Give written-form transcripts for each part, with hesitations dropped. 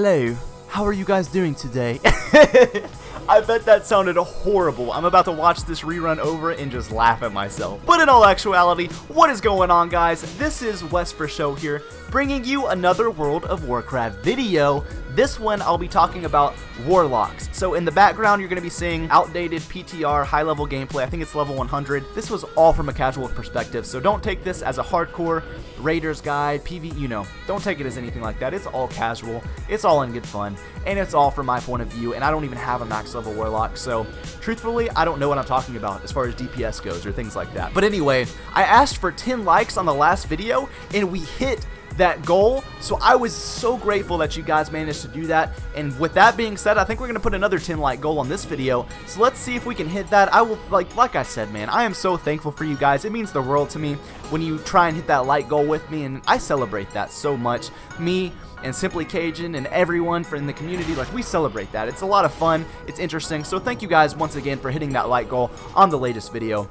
Hello, how are you guys doing today? I bet that sounded horrible. I'm about to watch this rerun over and just laugh at myself. But in all actuality, what is going on, guys? This is West for Show here, bringing you another World of Warcraft video. This one, I'll be talking about Warlocks. So in the background, you're going to be seeing outdated PTR high-level gameplay. I think it's level 100. This was all from a casual perspective, so don't take this as a hardcore Raiders guide, PvE, you know. Don't take it as anything like that. It's all casual. It's all in good fun, and it's all from my point of view, and I don't even have a max level Warlock, so truthfully, I don't know what I'm talking about as far as DPS goes or things like that. But anyway, I asked for 10 likes on the last video, and we hit that goal, so I was so grateful that you guys managed to do that. And with that being said, I think we're gonna put another 10 like goal on this video, so let's see if we can hit that. I will, like I said, man, I am so thankful for you guys. It means the world to me when you try and hit that like goal with me, and I celebrate that so much. Me and Simply Cajun and everyone in the community, like, we celebrate that. It's a lot of fun, it's interesting, so thank you guys once again for hitting that like goal on the latest video.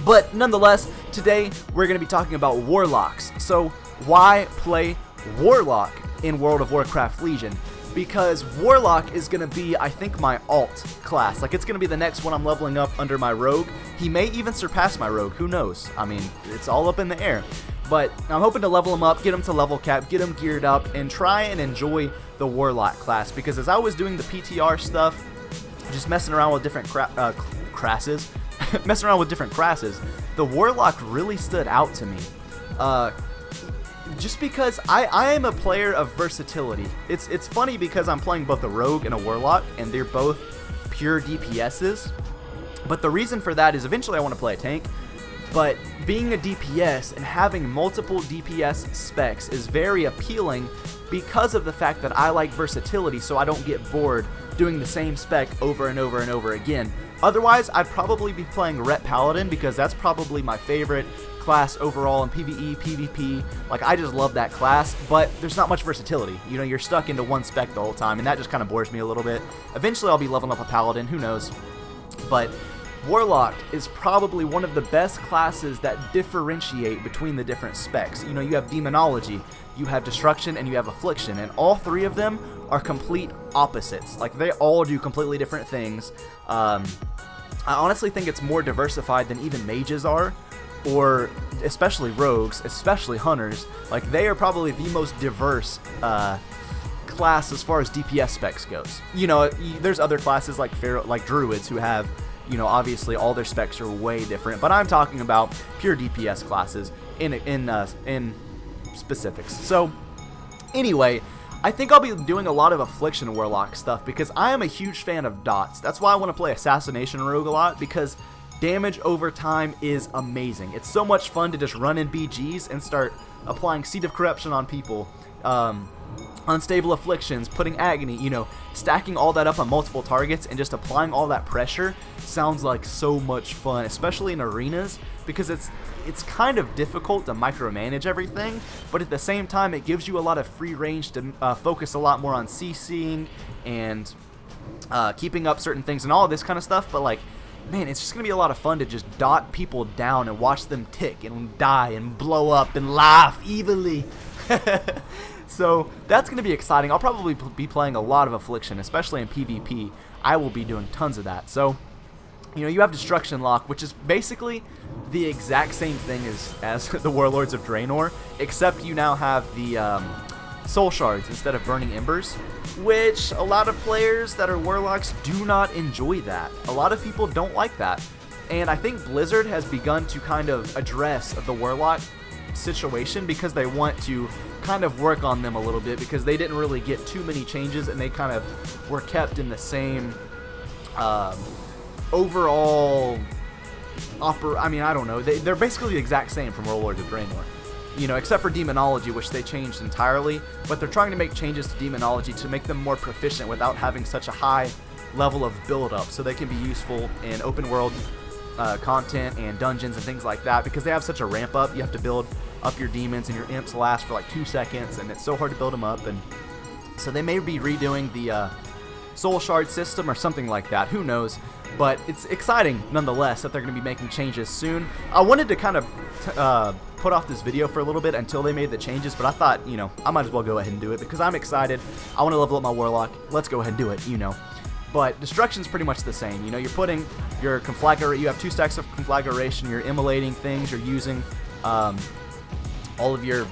But nonetheless, today we're going to be talking about Warlocks. So why play Warlock in World of Warcraft Legion? Because Warlock is going to be, I think, my alt class. Like, it's going to be the next one I'm leveling up under my Rogue. He may even surpass my Rogue, who knows? I mean, it's all up in the air. But I'm hoping to level him up, get him to level cap, get him geared up, and try and enjoy the Warlock class. Because as I was doing the PTR stuff, just messing around with different crasses, the Warlock really stood out to me. Just because I am a player of versatility. It's funny because I'm playing both a Rogue and a Warlock, and they're both pure DPSs. But the reason for that is eventually I want to play a tank. But being a DPS and having multiple DPS specs is very appealing because of the fact that I like versatility, so I don't get bored doing the same spec over and over and over again. Otherwise, I'd probably be playing Ret Paladin because that's probably my favorite class overall in PvE, PvP. Like, I just love that class, but there's not much versatility. You know, you're stuck into one spec the whole time, and that just kind of bores me a little bit. Eventually, I'll be leveling up a Paladin, who knows. But Warlock is probably one of the best classes that differentiate between the different specs. You know, you have Demonology, you have Destruction, and you have Affliction, and all three of them are complete opposites. Like, they all do completely different things. I honestly think it's more diversified than even mages are, or especially rogues, especially hunters. Like, they are probably the most diverse class as far as DPS specs goes. You know, there's other classes like druids who have, you know, obviously all their specs are way different, but I'm talking about pure DPS classes in specifics. So anyway, I think I'll be doing a lot of Affliction Warlock stuff because I am a huge fan of dots. That's why I want to play Assassination Rogue a lot, because damage over time is amazing. It's so much fun to just run in BGs and start applying Seed of Corruption on people. Unstable Afflictions, putting Agony, you know, stacking all that up on multiple targets and just applying all that pressure sounds like so much fun, especially in arenas, because it's kind of difficult to micromanage everything, but at the same time it gives you a lot of free range to focus a lot more on CCing and keeping up certain things and all of this kind of stuff. But like, man, it's just going to be a lot of fun to just dot people down and watch them tick and die and blow up and laugh evilly. So that's going to be exciting. I'll probably be playing a lot of Affliction, especially in PvP. I will be doing tons of that. So, you know, you have Destruction Lock, which is basically the exact same thing as the Warlords of Draenor, except you now have the Soul Shards instead of Burning Embers, which a lot of players that are Warlocks do not enjoy that. A lot of people don't like that. And I think Blizzard has begun to kind of address the Warlock situation because they want to kind of work on them a little bit, because they didn't really get too many changes and they kind of were kept in the same overall I mean, I don't know, they're basically the exact same from Warlords of Draenor, you know, except for Demonology, which they changed entirely. But they're trying to make changes to Demonology to make them more proficient without having such a high level of build up, so they can be useful in open world content and dungeons and things like that, because they have such a ramp up. You have to build up your demons, and your imps last for like 2 seconds, and it's so hard to build them up. And so they may be redoing the Soul Shard system or something like that, who knows. But it's exciting nonetheless that they're going to be making changes soon. I wanted to kind of put off this video for a little bit until they made the changes, but I thought, you know, I might as well go ahead and do it because I'm excited. I want to level up my Warlock. Let's go ahead and do it, you know. But destruction's pretty much the same. You know, you're putting your conflagration. You have 2 stacks of conflagration. You're immolating things. You're using all of your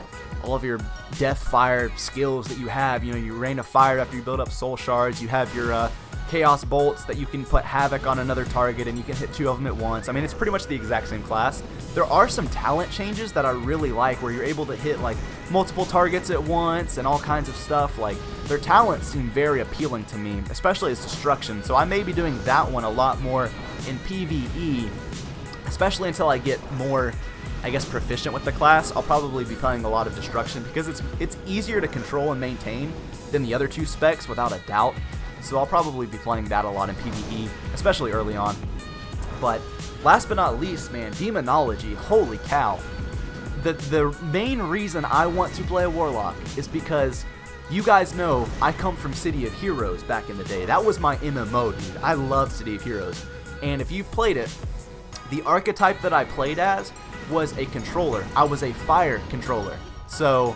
death fire skills that you have. You know, you rain of fire after you build up soul shards. You have your chaos bolts that you can put havoc on another target and you can hit 2 of them at once. I mean, it's pretty much the exact same class. There are some talent changes that I really like where you're able to hit like multiple targets at once and all kinds of stuff. Like, their talents seem very appealing to me, especially as destruction. So I may be doing that one a lot more in PvE, especially until I get more, I guess, proficient with the class. I'll probably be playing a lot of destruction because it's easier to control and maintain than the other 2 specs without a doubt. So I'll probably be playing that a lot in PvE, especially early on. But last but not least, man, Demonology, holy cow. The main reason I want to play a Warlock is because you guys know I come from City of Heroes back in the day. That was my MMO, dude. I love City of Heroes. And if you've played it, the archetype that I played as was a controller. I was a fire controller. So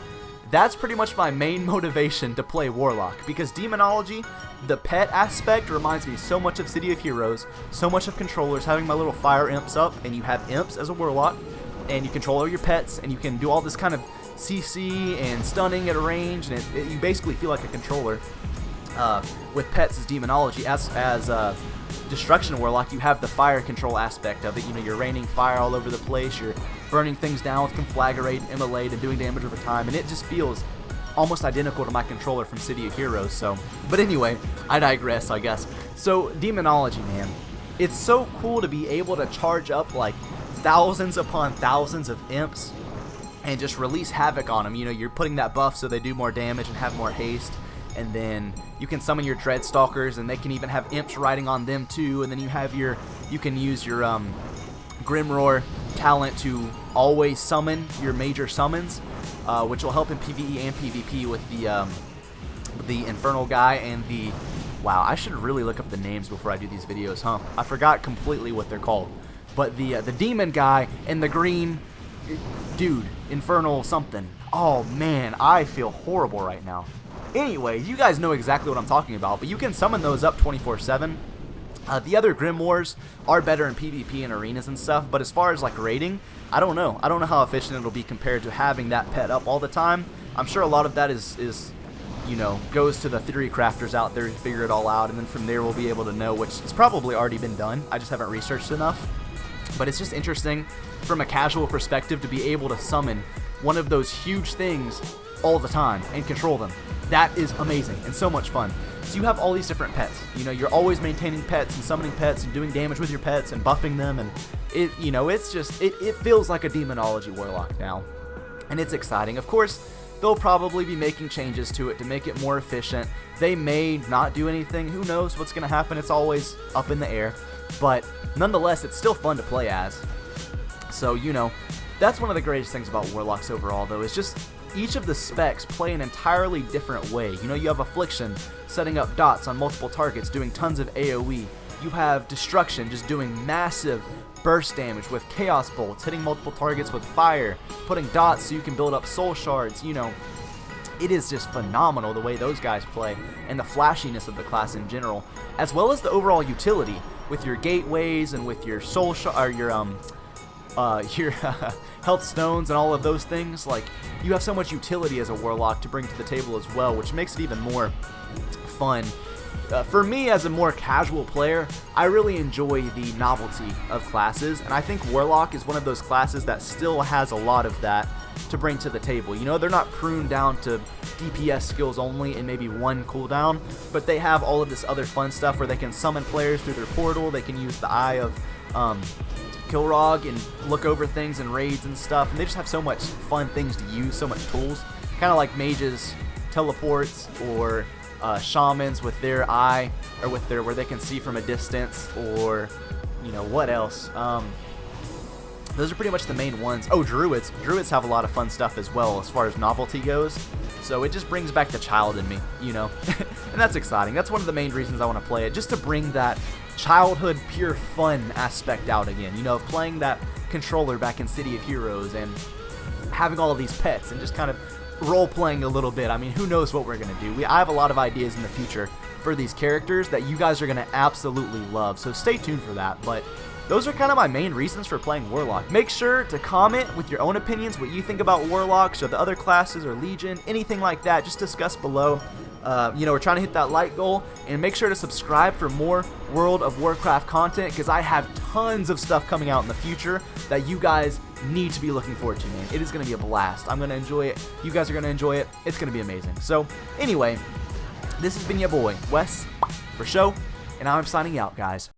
that's pretty much my main motivation to play Warlock, because Demonology, the pet aspect, reminds me so much of City of Heroes, so much of controllers, having my little fire imps up, and you have imps as a Warlock, and you control all your pets, and you can do all this kind of CC and stunning at a range, and you basically feel like a controller. With pets as Demonology, as Destruction Warlock, you have the fire control aspect of it. You know, you're raining fire all over the place, you're burning things down with Conflagrate, Immolate, and doing damage over time, and it just feels almost identical to my controller from City of Heroes. So, but anyway, I digress, I guess. So, Demonology, man, it's so cool to be able to charge up like thousands upon thousands of imps and just release havoc on them. You know, you're putting that buff so they do more damage and have more haste. And then you can summon your Dreadstalkers, and they can even have imps riding on them too. And then you can use your Grimroar talent to always summon your major summons, which will help in PvE and PvP with the Infernal guy and the... Wow, I should really look up the names before I do these videos, huh? I forgot completely what they're called. But the demon guy and the green dude, Infernal something. Oh man, I feel horrible right now. Anyway, you guys know exactly what I'm talking about, but you can summon those up 24/7. The other Grimoires are better in PvP and arenas and stuff, but as far as like raiding, I don't know. I don't know how efficient it'll be compared to having that pet up all the time. I'm sure a lot of that is you know, goes to the theory crafters out there to figure it all out, and then from there we'll be able to know, which has probably already been done. I just haven't researched enough. But it's just interesting from a casual perspective to be able to summon one of those huge things all the time and control them. That is amazing and so much fun. So you have all these different pets. You know, you're always maintaining pets and summoning pets and doing damage with your pets and buffing them, and it, you know, it's just, it feels like a Demonology Warlock now. And it's exciting. Of course, they'll probably be making changes to it to make it more efficient. They may not do anything. Who knows what's going to happen? It's always up in the air. But nonetheless, it's still fun to play as. So, you know, that's one of the greatest things about Warlocks overall, though, is just each of the specs play an entirely different way. You know, you have Affliction, setting up dots on multiple targets, doing tons of AoE. You have Destruction, just doing massive burst damage with Chaos Bolts, hitting multiple targets with fire, putting dots so you can build up soul shards. You know, it is just phenomenal the way those guys play, and the flashiness of the class in general, as well as the overall utility with your gateways and with your soul or your health stones and all of those things. Like, you have so much utility as a Warlock to bring to the table as well, which makes it even more fun. For me, as a more casual player, I really enjoy the novelty of classes, and I think Warlock is one of those classes that still has a lot of that to bring to the table. You know, they're not pruned down to DPS skills only and maybe one cooldown, but they have all of this other fun stuff where they can summon players through their portal. They can use the Eye of Kilrog and look over things and raids and stuff, and they just have so much fun things to use, so much tools, kind of like mages, teleports, or shamans with their eye, or with their, where they can see from a distance, or, you know, what else? Those are pretty much the main ones. Oh, druids. Druids have a lot of fun stuff as well as far as novelty goes. So it just brings back the child in me, you know. And that's exciting. That's one of the main reasons I want to play it, just to bring that childhood pure fun aspect out again, you know, playing that controller back in City of Heroes and having all of these pets and just kind of role-playing a little bit. I mean, who knows what we're going to do. I have a lot of ideas in the future for these characters that you guys are going to absolutely love, so stay tuned for that. But those are kind of my main reasons for playing Warlock. Make sure to comment with your own opinions, what you think about Warlocks or the other classes or Legion, anything like that. Just discuss below. You know, we're trying to hit that like goal, and make sure to subscribe for more World of Warcraft content, because I have tons of stuff coming out in the future that you guys need to be looking forward to, man. It is going to be a blast. I'm going to enjoy it. You guys are going to enjoy it. It's going to be amazing. So, anyway, this has been your boy, Wes, for show, and I'm signing out, guys.